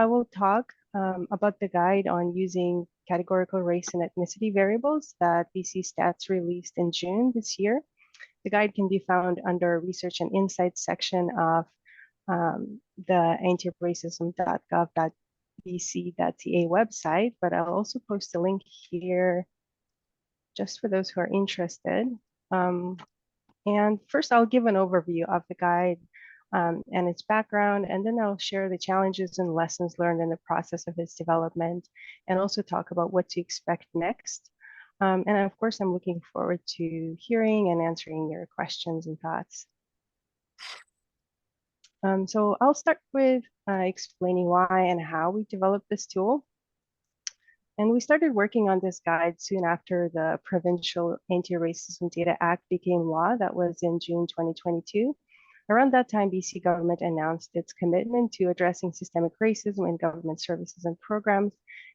I will talk about the guide on using categorical race and ethnicity variables that BC Stats released in June this year. The guide can be found under Research and Insights section of the antiracism.gov.bc.ca website, but I'll also post a link here just for those who are interested. And first, I'll give an overview of the guide and its background, and then I'll share the challenges and lessons learned in the process of its development, and also talk about what to expect next. And of course, I'm looking forward to hearing and answering your questions and thoughts. So I'll start with explaining why and how we developed this tool. And we started working on this guide soon after the Provincial Anti-Racism Data Act became law. That was in June 2022. Around that time, BC government announced its commitment to addressing systemic racism in government services and programs,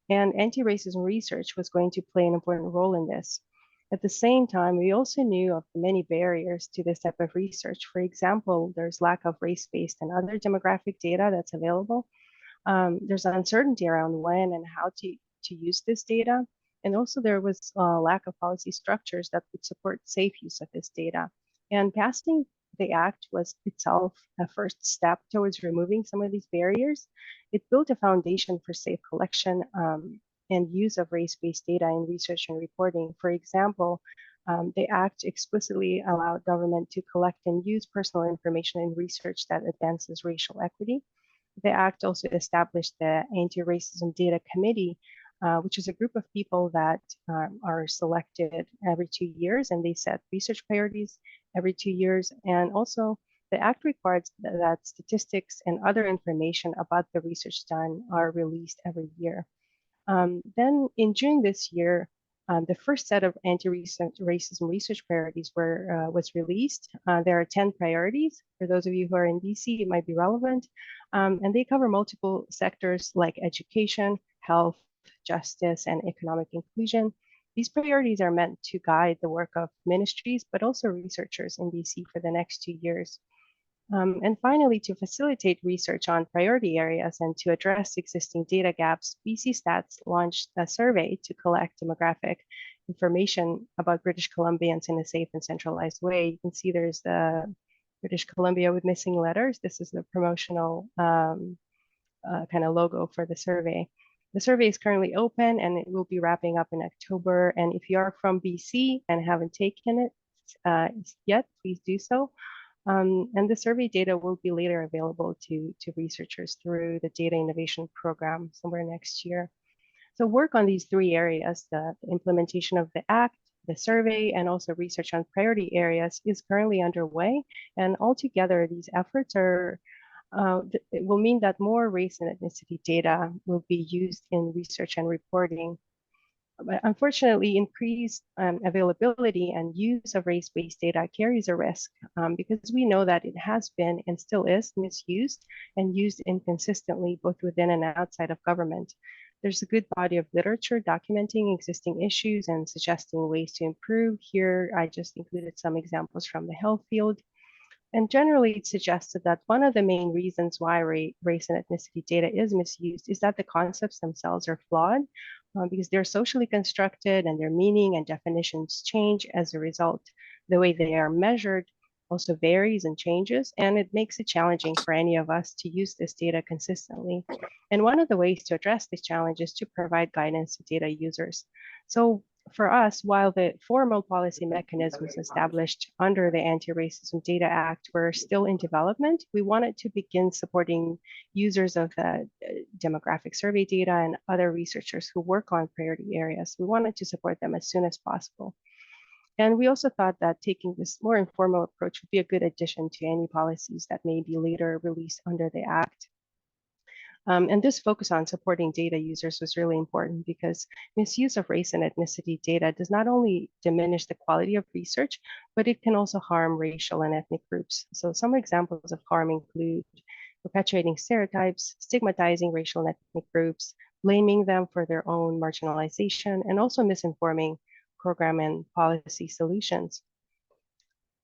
and anti-racism research was going to play an important role in this. At the same time, we also knew of many barriers to this type of research. For example, there's lack of race-based and other demographic data that's available. There's uncertainty around when and how to use this data. And also there was a lack of policy structures that would support safe use of this data. And passing the act was itself a first step towards removing some of these barriers. It built a foundation for safe collection and use of race-based data in research and reporting. For example, the act explicitly allowed government to collect and use personal information in research that advances racial equity. The act also established the Anti-Racism Data Committee, which is a group of people that are selected every 2 years, and they set research priorities every 2 years. And also, the act requires that statistics and other information about the research done are released every year. Then in June this year, the first set of anti-racism research priorities was released. There are 10 priorities. For those of you who are in BC, it might be relevant. And they cover multiple sectors like education, health, justice, and economic inclusion. These priorities are meant to guide the work of ministries, but also researchers in BC for the next 2 years. And finally, to facilitate research on priority areas and to address existing data gaps, BC Stats launched a survey to collect demographic information about British Columbians in a safe and centralized way. You can see there's the British Columbia with missing letters. This is the promotional kind of logo for the survey. The survey is currently open and it will be wrapping up in October. And if you are from BC and haven't taken it yet, please do so. And the survey data will be later available to researchers through the Data Innovation Program somewhere next year. So work on these 3 areas, the implementation of the Act, the survey, and also research on priority areas is currently underway. And altogether, these efforts it will mean that more race and ethnicity data will be used in research and reporting. But unfortunately, increased availability and use of race-based data carries a risk because we know that it has been and still is misused and used inconsistently both within and outside of government. There's a good body of literature documenting existing issues and suggesting ways to improve. Here, I just included some examples from the health field. And generally, it suggested that one of the main reasons why race and ethnicity data is misused is that the concepts themselves are flawed because they're socially constructed and their meaning and definitions change as a result. The way they are measured also varies and changes, and it makes it challenging for any of us to use this data consistently. And one of the ways to address this challenge is to provide guidance to data users. So for us, while the formal policy mechanisms established under the Anti-Racism Data Act were still in development, we wanted to begin supporting users of the demographic survey data and other researchers who work on priority areas. We wanted to support them as soon as possible. And we also thought that taking this more informal approach would be a good addition to any policies that may be later released under the Act. And this focus on supporting data users was really important because misuse of race and ethnicity data does not only diminish the quality of research, but it can also harm racial and ethnic groups. So some examples of harm include perpetuating stereotypes, stigmatizing racial and ethnic groups, blaming them for their own marginalization, and also misinforming program and policy solutions.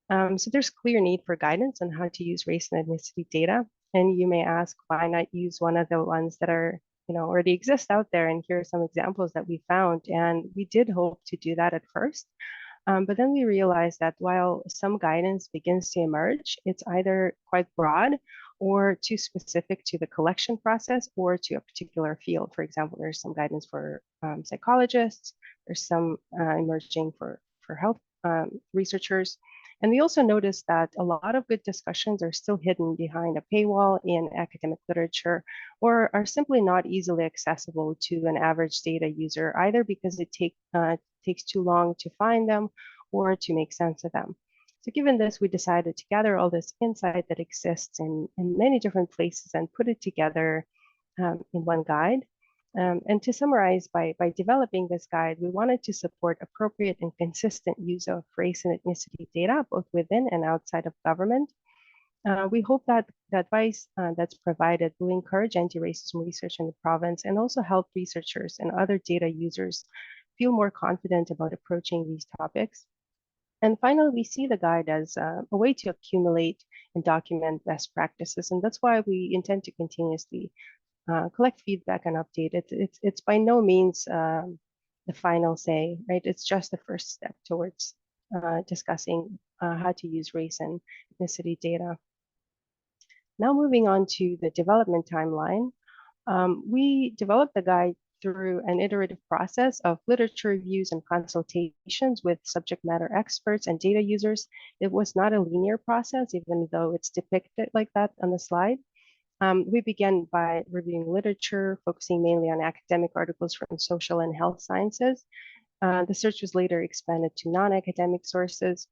So there's clear need for guidance on how to use race and ethnicity data. And you may ask, why not use one of the ones that are, already exist out there? And here are some examples that we found. And we did hope to do that at first. But then we realized that while some guidance begins to emerge, it's either quite broad or too specific to the collection process or to a particular field. For example, there's some guidance for psychologists, there's some emerging for health researchers. And we also noticed that a lot of good discussions are still hidden behind a paywall in academic literature, or are simply not easily accessible to an average data user, either because it takes too long to find them or to make sense of them. So given this, we decided to gather all this insight that exists in many different places and put it together in one guide. And to summarize, by developing this guide, we wanted to support appropriate and consistent use of race and ethnicity data, both within and outside of government. We hope that the advice that's provided will encourage anti-racism research in the province and also help researchers and other data users feel more confident about approaching these topics. And finally, we see the guide as a way to accumulate and document best practices. And that's why we intend to continuously collect feedback and update it. It's by no means the final say, right? It's just the first step towards discussing how to use race and ethnicity data. Now moving on to the development timeline, we developed the guide through an iterative process of literature reviews and consultations with subject matter experts and data users. It was not a linear process, even though it's depicted like that on the slide. We began by reviewing literature, focusing mainly on academic articles from social and health sciences. The search was later expanded to non-academic sources.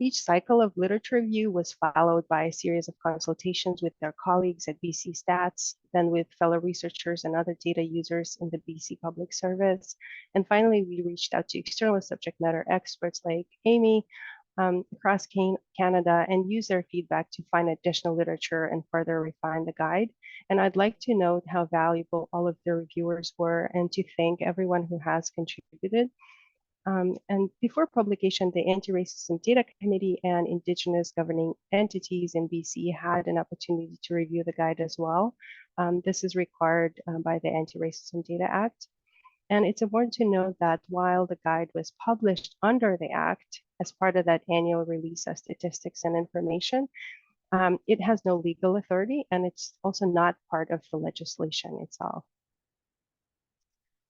Each cycle of literature review was followed by a series of consultations with their colleagues at BC Stats, then with fellow researchers and other data users in the BC Public Service. And finally, we reached out to external subject matter experts like Amy across Canada and used their feedback to find additional literature and further refine the guide. And I'd like to note how valuable all of the reviewers were and to thank everyone who has contributed. And before publication, the Anti-Racism Data Committee and Indigenous governing entities in BC had an opportunity to review the guide as well. This is required by the Anti-Racism Data Act. And it's important to note that while the guide was published under the Act as part of that annual release of statistics and information, it has no legal authority, and it's also not part of the legislation itself.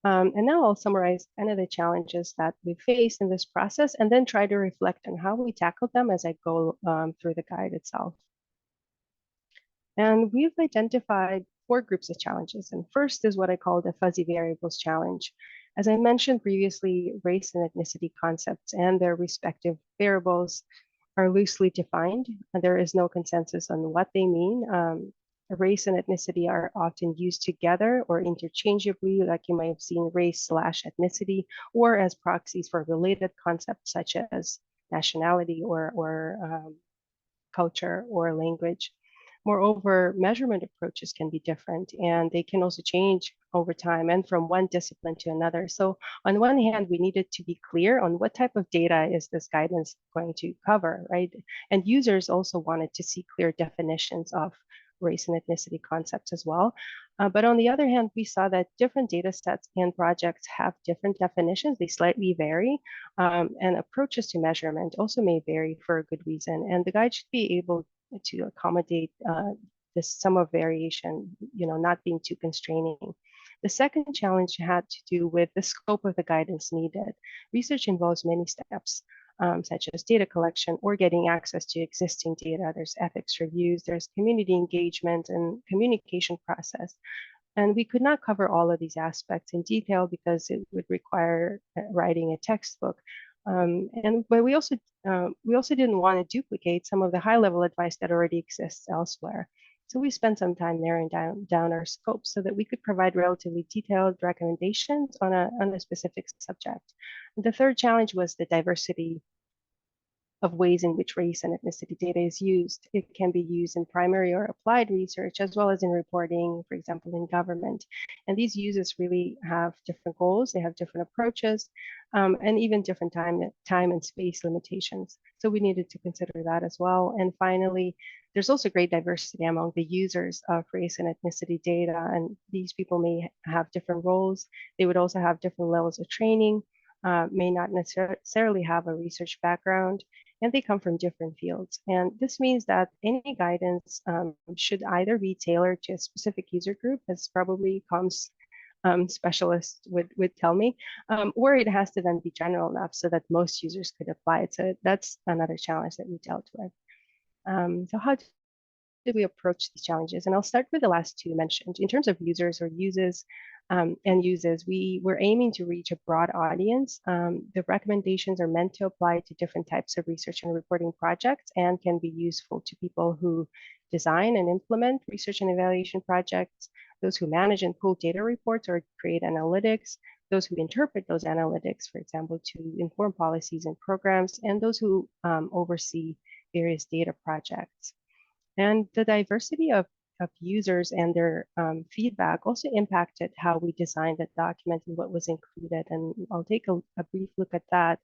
And now I'll summarize kind of the challenges that we faced in this process and then try to reflect on how we tackled them as I go through the guide itself. And we've identified 4 groups of challenges. And first is what I call the fuzzy variables challenge. As I mentioned previously, race and ethnicity concepts and their respective variables are loosely defined, and there is no consensus on what they mean. Race and ethnicity are often used together or interchangeably, like you might have seen race/ethnicity, or as proxies for related concepts such as nationality or culture or language. Moreover, measurement approaches can be different, and they can also change over time and from one discipline to another. So on one hand, we needed to be clear on what type of data is this guidance going to cover, right? And users also wanted to see clear definitions of race and ethnicity concepts as well. But on the other hand, we saw that different data sets and projects have different definitions. They slightly vary, and approaches to measurement also may vary for a good reason. And the guide should be able to accommodate this sum of variation, not being too constraining. The second challenge had to do with the scope of the guidance needed. Research involves many steps, such as data collection or getting access to existing data. There's ethics reviews, there's community engagement and communication process. And we could not cover all of these aspects in detail because it would require writing a textbook. But we also didn't want to duplicate some of the high-level advice that already exists elsewhere. So we spent some time narrowing down our scope so that we could provide relatively detailed recommendations on a specific subject. The third challenge was the diversity ways in which race and ethnicity data is used. It can be used in primary or applied research, as well as in reporting, for example, in government. And these uses really have different goals, they have different approaches, and even different time and space limitations. So we needed to consider that as well. And finally, there's also great diversity among the users of race and ethnicity data, and these people may have different roles. They would also have different levels of training, may not necessarily have a research background, and they come from different fields. And this means that any guidance should either be tailored to a specific user group, as probably comms specialists would tell me, or it has to then be general enough so that most users could apply it. So that's another challenge that we dealt with. So how did we approach these challenges? And I'll start with the last two mentioned. In terms of users or uses and uses, we were aiming to reach a broad audience. The recommendations are meant to apply to different types of research and reporting projects and can be useful to people who design and implement research and evaluation projects, those who manage and pull data reports or create analytics, those who interpret those analytics, for example, to inform policies and programs, and those who oversee various data projects. And the diversity of users and their feedback also impacted how we designed the document and what was included. And I'll take a brief look at that.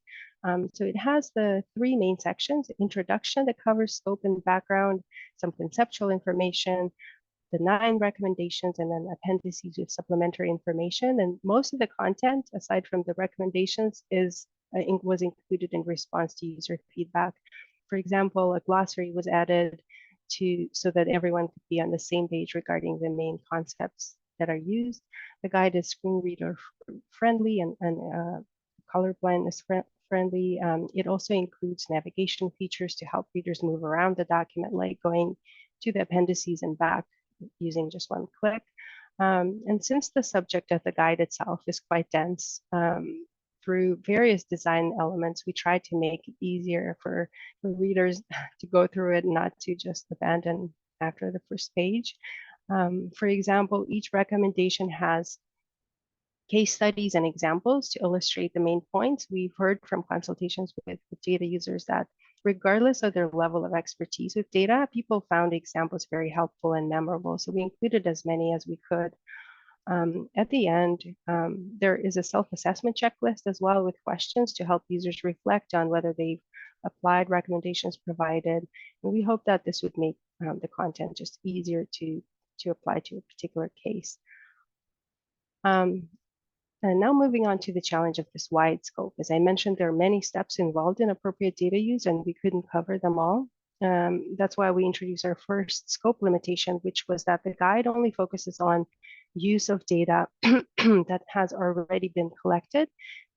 So it has the three main sections: introduction that covers scope and background, some conceptual information, the 9 recommendations, and then appendices with supplementary information. And most of the content, aside from the recommendations, was included in response to user feedback. For example, a glossary was added so that everyone could be on the same page regarding the main concepts that are used. The guide is screen reader friendly and color blindness friendly. It also includes navigation features to help readers move around the document, like going to the appendices and back using just one click. And since the subject of the guide itself is quite dense, through various design elements, we try to make it easier for readers to go through it and not to just abandon after the first page. For example, each recommendation has case studies and examples to illustrate the main points. We've heard from consultations with data users that regardless of their level of expertise with data, people found examples very helpful and memorable. So we included as many as we could. At the end, there is a self-assessment checklist as well with questions to help users reflect on whether they've applied recommendations provided. And we hope that this would make the content just easier to apply to a particular case. And now moving on to the challenge of this wide scope. As I mentioned, there are many steps involved in appropriate data use, and we couldn't cover them all. That's why we introduced our first scope limitation, which was that the guide only focuses on use of data that has already been collected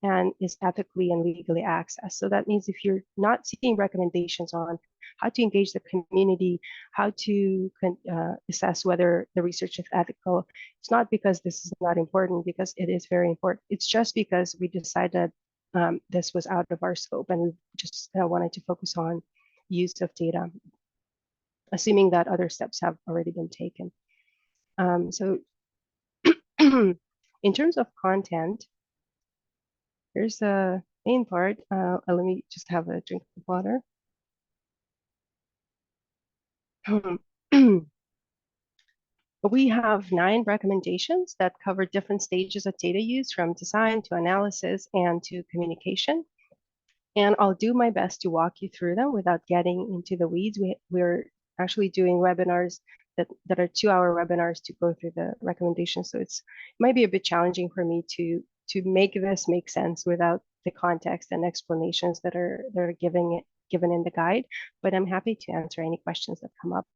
and is ethically and legally accessed. So that means if you're not seeking recommendations on how to engage the community, how to assess whether the research is ethical, it's not because this is not important, because it is very important. It's just because we decided this was out of our scope and we just wanted to focus on use of data, assuming that other steps have already been taken. So in terms of content, here's the main part. Let me just have a drink of water. We have 9 recommendations that cover different stages of data use, from design to analysis and to communication. And I'll do my best to walk you through them without getting into the weeds. We're actually doing webinars that are 2-hour webinars to go through the recommendations. So it might be a bit challenging for me to make this make sense without the context and explanations that are given in the guide, but I'm happy to answer any questions that come up.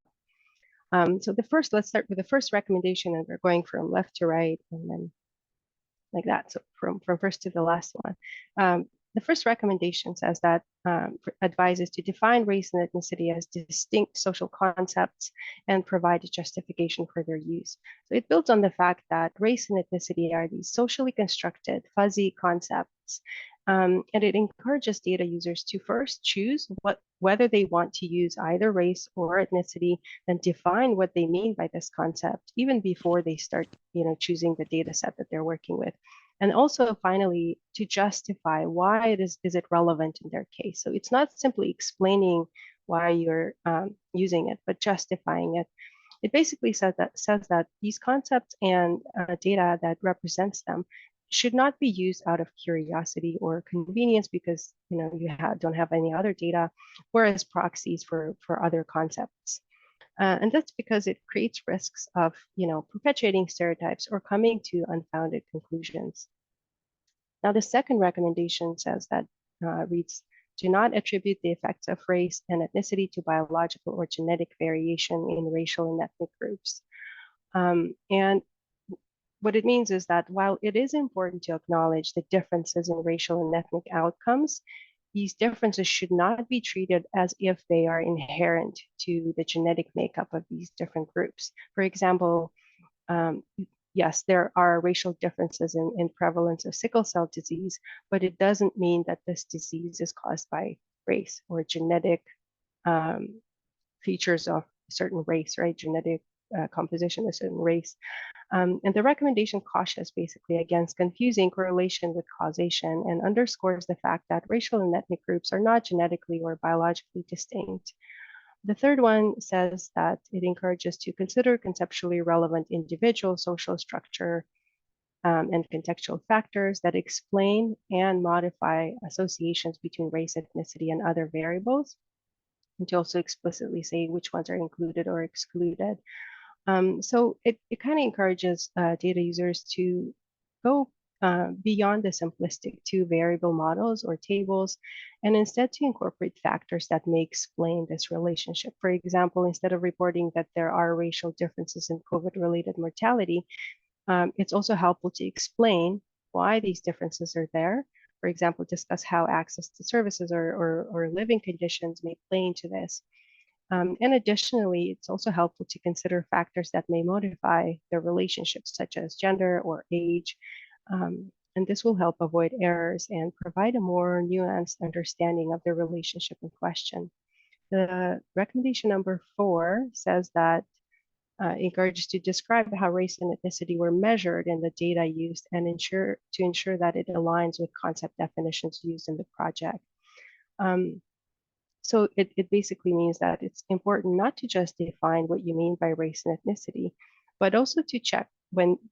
So let's start with the first recommendation, and we're going from left to right and then like that. So from first to the last one. The first recommendation says that advises to define race and ethnicity as distinct social concepts and provide a justification for their use. So it builds on the fact that race and ethnicity are these socially constructed, fuzzy concepts. And it encourages data users to first choose whether they want to use either race or ethnicity, then define what they mean by this concept, even before they start choosing the data set that they're working with. And also, finally, to justify why is it relevant in their case. So it's not simply explaining why you're using it, but justifying it. It basically says that these concepts and data that represents them should not be used out of curiosity or convenience because you don't have any other data, or as proxies for other concepts. And that's because it creates risks of perpetuating stereotypes or coming to unfounded conclusions. Now, the second recommendation says that reads, do not attribute the effects of race and ethnicity to biological or genetic variation in racial and ethnic groups. And what it means is that while it is important to acknowledge the differences in racial and ethnic outcomes, these differences should not be treated as if they are inherent to the genetic makeup of these different groups. For example, yes, there are racial differences in prevalence of sickle cell disease, but it doesn't mean that this disease is caused by race or genetic features of a certain race, right? Genetic composition of a certain race. And the recommendation cautions basically against confusing correlation with causation and underscores the fact that racial and ethnic groups are not genetically or biologically distinct. The third one says that it encourages to consider conceptually relevant individual social structure and contextual factors that explain and modify associations between race, ethnicity, and other variables, and to also explicitly say which ones are included or excluded. So it kind of encourages data users to go beyond the simplistic two variable models or tables, and instead to incorporate factors that may explain this relationship. For example, instead of reporting that there are racial differences in COVID-related mortality, it's also helpful to explain why these differences are there. For example, discuss how access to services or living conditions may play into this. And additionally, it's also helpful to consider factors that may modify the relationships, such as gender or age. And this will help avoid errors and provide a more nuanced understanding of the relationship in question. The recommendation number 4 says that encourages to describe how race and ethnicity were measured in the data used and ensure that it aligns with concept definitions used in the project. So it basically means that it's important not to just define what you mean by race and ethnicity, but also to check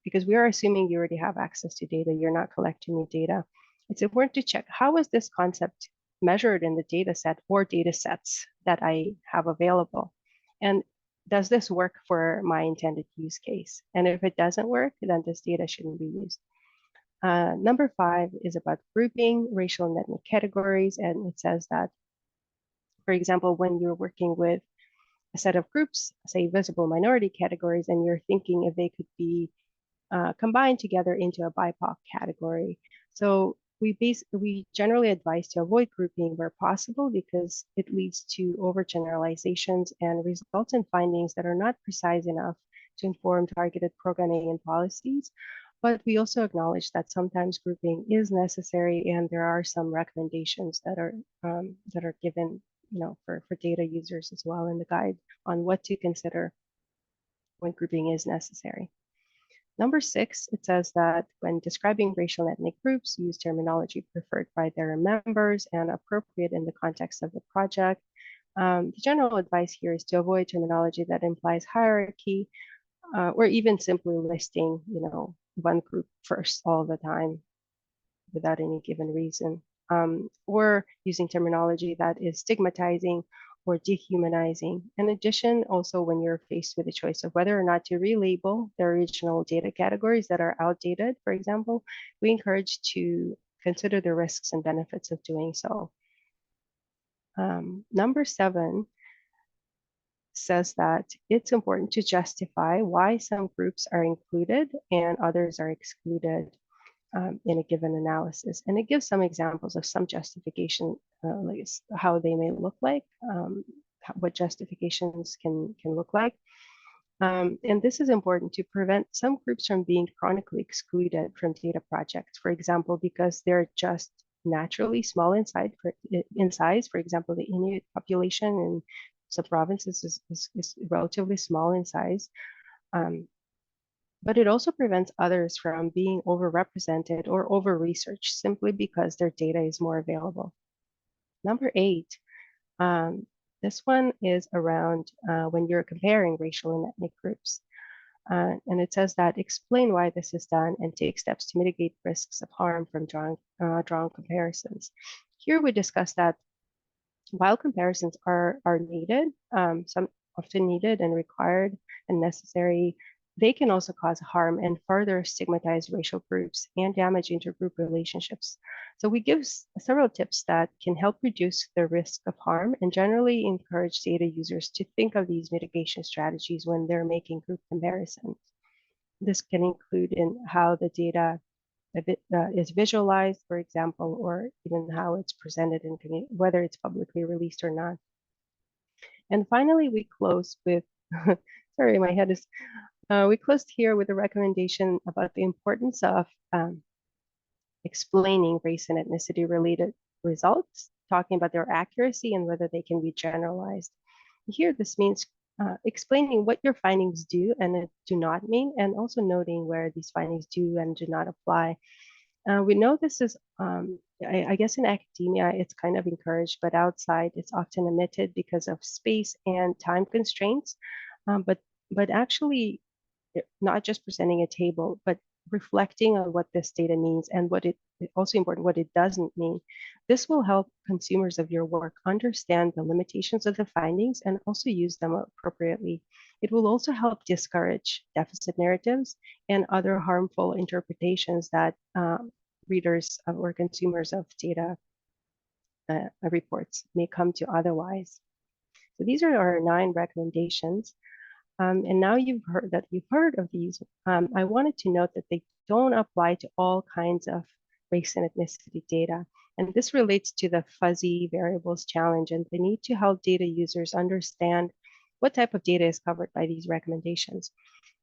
because we are assuming you already have access to data, you're not collecting new data. It's important to check how is this concept measured in the data set or data sets that I have available? And does this work for my intended use case? And if it doesn't work, then this data shouldn't be used. Number 5 is about grouping racial and ethnic categories, and it says that, for example, when you're working with a set of groups, say visible minority categories, and you're thinking if they could be combined together into a BIPOC category. So we generally advise to avoid grouping where possible because it leads to overgeneralizations and results in findings that are not precise enough to inform targeted programming and policies. But we also acknowledge that sometimes grouping is necessary, and there are some recommendations that are given for data users as well in the guide on what to consider when grouping is necessary. Number 6, it says that when describing racial and ethnic groups, use terminology preferred by their members and appropriate in the context of the project. The general advice here is to avoid terminology that implies hierarchy or even simply listing, one group first all the time without any given reason. Or using terminology that is stigmatizing or dehumanizing. In addition, also when you're faced with the choice of whether or not to relabel the original data categories that are outdated, for example, we encourage to consider the risks and benefits of doing so. Number 7 says that it's important to justify why some groups are included and others are excluded in a given analysis. And it gives some examples of some justification, like how they may look like, what justifications can look like. And this is important to prevent some groups from being chronically excluded from data projects, for example, because they're just naturally small in size. For example, the Inuit population in some provinces is relatively small in size. but it also prevents others from being overrepresented or over-researched simply because their data is more available. Number 8, this one is around when you're comparing racial and ethnic groups. And it says that explain why this is done and take steps to mitigate risks of harm from drawn comparisons. Here we discuss that while comparisons are needed, some often needed and required and necessary, they can also cause harm and further stigmatize racial groups and damage intergroup relationships. So we give several tips that can help reduce the risk of harm and generally encourage data users to think of these mitigation strategies when they're making group comparisons. This can include in how the data is visualized, for example, or even how it's presented in whether it's publicly released or not. And finally, we close with, sorry, my head is, we closed here with a recommendation about the importance of explaining race and ethnicity related results, talking about their accuracy and whether they can be generalized. Here, this means explaining what your findings do and do not mean, and also noting where these findings do and do not apply. We know this is, I guess in academia, it's kind of encouraged, but outside it's often omitted because of space and time constraints. But actually, not just presenting a table, but reflecting on what this data means and what it also important what it doesn't mean. This will help consumers of your work understand the limitations of the findings and also use them appropriately. It will also help discourage deficit narratives and other harmful interpretations that readers or consumers of data reports may come to otherwise. So these are our 9 recommendations. And now you've heard of these, I wanted to note that they don't apply to all kinds of race and ethnicity data. And this relates to the fuzzy variables challenge and the need to help data users understand what type of data is covered by these recommendations.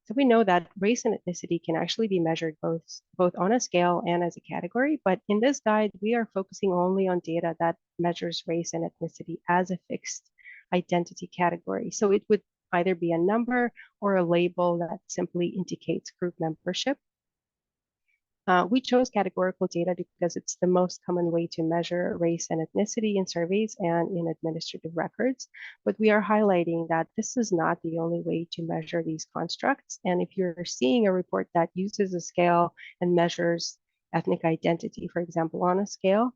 So we know that race and ethnicity can actually be measured both on a scale and as a category, but in this guide, we are focusing only on data that measures race and ethnicity as a fixed identity category. So it would either be a number or a label that simply indicates group membership. We chose categorical data because it's the most common way to measure race and ethnicity in surveys and in administrative records. But we are highlighting that this is not the only way to measure these constructs. And if you're seeing a report that uses a scale and measures ethnic identity, for example, on a scale,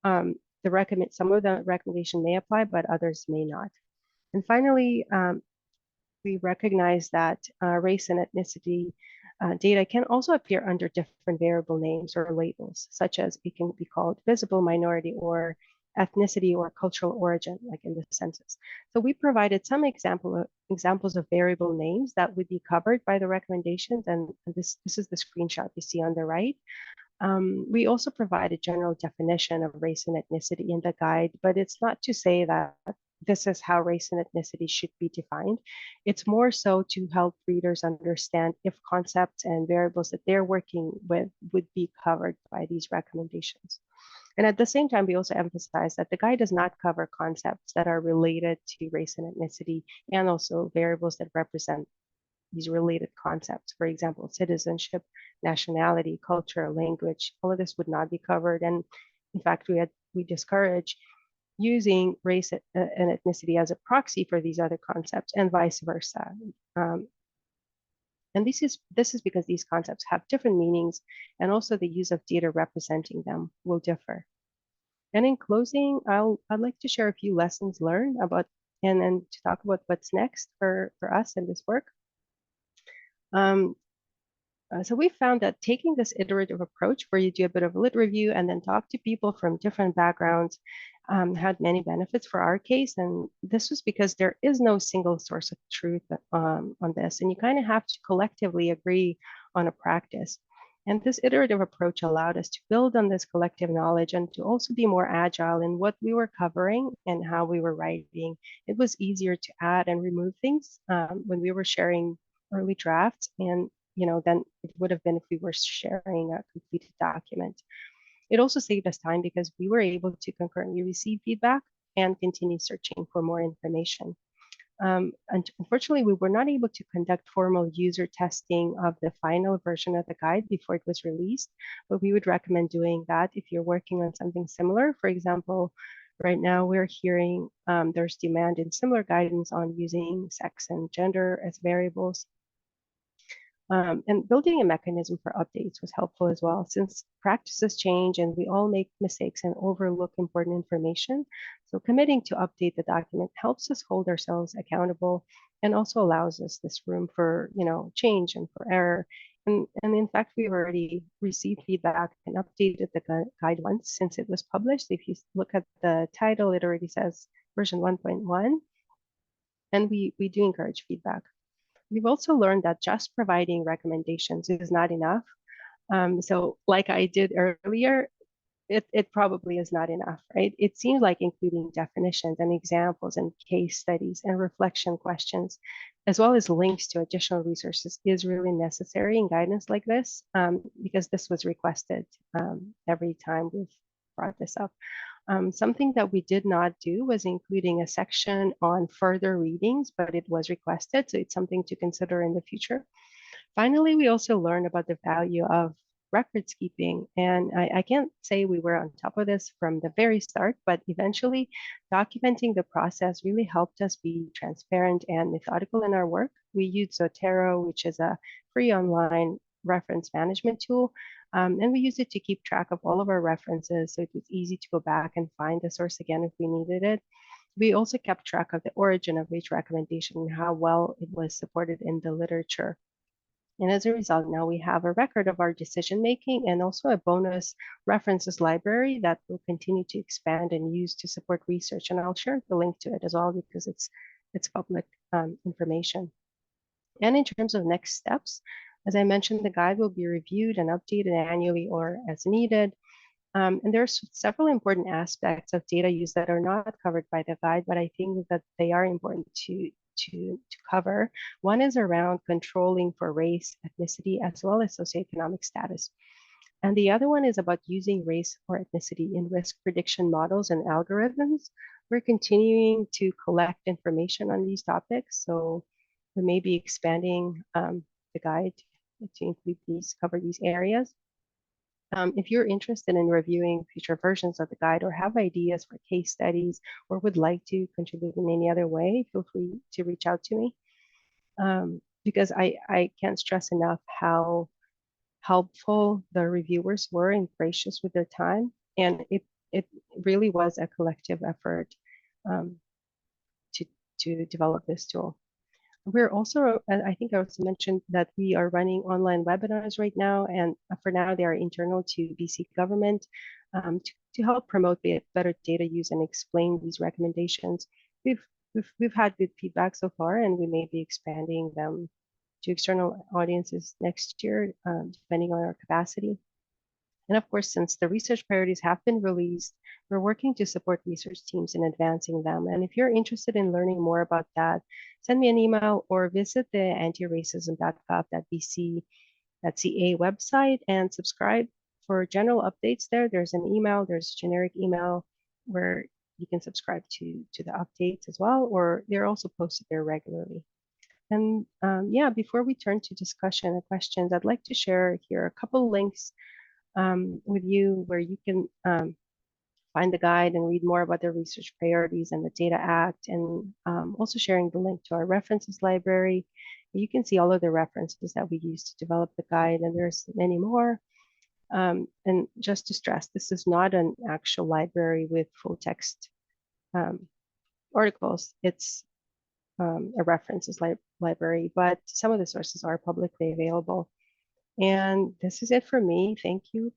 some of the recommendation may apply, but others may not. And finally, we recognize that race and ethnicity data can also appear under different variable names or labels, such as it can be called visible minority or ethnicity or cultural origin, like in the census. So we provided some examples of variable names that would be covered by the recommendations, and this is the screenshot you see on the right. We also provide a general definition of race and ethnicity in the guide, but it's not to say that this is how race and ethnicity should be defined. It's more so to help readers understand if concepts and variables that they're working with would be covered by these recommendations. And at the same time, we also emphasize that the guide does not cover concepts that are related to race and ethnicity and also variables that represent these related concepts. For example, citizenship, nationality, culture, language, all of this would not be covered. And in fact, we discourage using race and ethnicity as a proxy for these other concepts and vice versa. And this is because these concepts have different meanings and also the use of data representing them will differ. And in closing, I'd like to share a few lessons learned about and to talk about what's next for us in this work. So we found that taking this iterative approach where you do a bit of a lit review and then talk to people from different backgrounds had many benefits for our case. And this was because there is no single source of truth on this. And you kind of have to collectively agree on a practice. And this iterative approach allowed us to build on this collective knowledge and to also be more agile in what we were covering and how we were writing. It was easier to add and remove things when we were sharing early drafts and than it would have been if we were sharing a completed document. It also saved us time because we were able to concurrently receive feedback and continue searching for more information. And unfortunately, we were not able to conduct formal user testing of the final version of the guide before it was released, but we would recommend doing that if you're working on something similar. For example, right now we're hearing there's demand in similar guidance on using sex and gender as variables. And building a mechanism for updates was helpful as well, since practices change and we all make mistakes and overlook important information. So committing to update the document helps us hold ourselves accountable and also allows us this room for, change and for error. And in fact, we've already received feedback and updated the guide once since it was published. If you look at the title, it already says version 1.1, and we do encourage feedback. We've also learned that just providing recommendations is not enough. So like I did earlier, it probably is not enough, right? It seems like including definitions and examples and case studies and reflection questions, as well as links to additional resources is really necessary in guidance like this, because this was requested every time we've brought this up. Something that we did not do was including a section on further readings, but it was requested, so it's something to consider in the future. Finally, we also learned about the value of records keeping, and I can't say we were on top of this from the very start, but eventually documenting the process really helped us be transparent and methodical in our work. We used Zotero, which is a free online reference management tool, and we used it to keep track of all of our references, so it was easy to go back and find the source again if we needed it. We also kept track of the origin of each recommendation and how well it was supported in the literature. And as a result, now we have a record of our decision making and also a bonus references library that will continue to expand and use to support research. And I'll share the link to it as well because it's public information. And in terms of next steps, as I mentioned, the guide will be reviewed and updated annually or as needed. And there's several important aspects of data use that are not covered by the guide, but I think that they are important to cover. One is around controlling for race, ethnicity, as well as socioeconomic status. And the other one is about using race or ethnicity in risk prediction models and algorithms. We're continuing to collect information on these topics, so we may be expanding the guide to include cover these areas. If you're interested in reviewing future versions of the guide or have ideas for case studies or would like to contribute in any other way, feel free to reach out to me, because I can't stress enough how helpful the reviewers were and gracious with their time. And it really was a collective effort to develop this tool. We're also, I think I also mentioned that we are running online webinars right now, and for now they are internal to BC government to help promote better data use and explain these recommendations. We've had good feedback so far, and we may be expanding them to external audiences next year, depending on our capacity. And of course, since the research priorities have been released, we're working to support research teams in advancing them. And if you're interested in learning more about that, send me an email or visit the antiracism.gov.bc.ca website and subscribe for general updates there. There's an email, there's a generic email where you can subscribe to the updates as well, or they're also posted there regularly. And yeah, before we turn to discussion and questions, I'd like to share here a couple links with you where you can find the guide and read more about the research priorities and the Data Act, and also sharing the link to our references library. You can see all of the references that we use to develop the guide, and there's many more. And just to stress, this is not an actual library with full text articles. It's a references library, but some of the sources are publicly available. And this is it for me. Thank you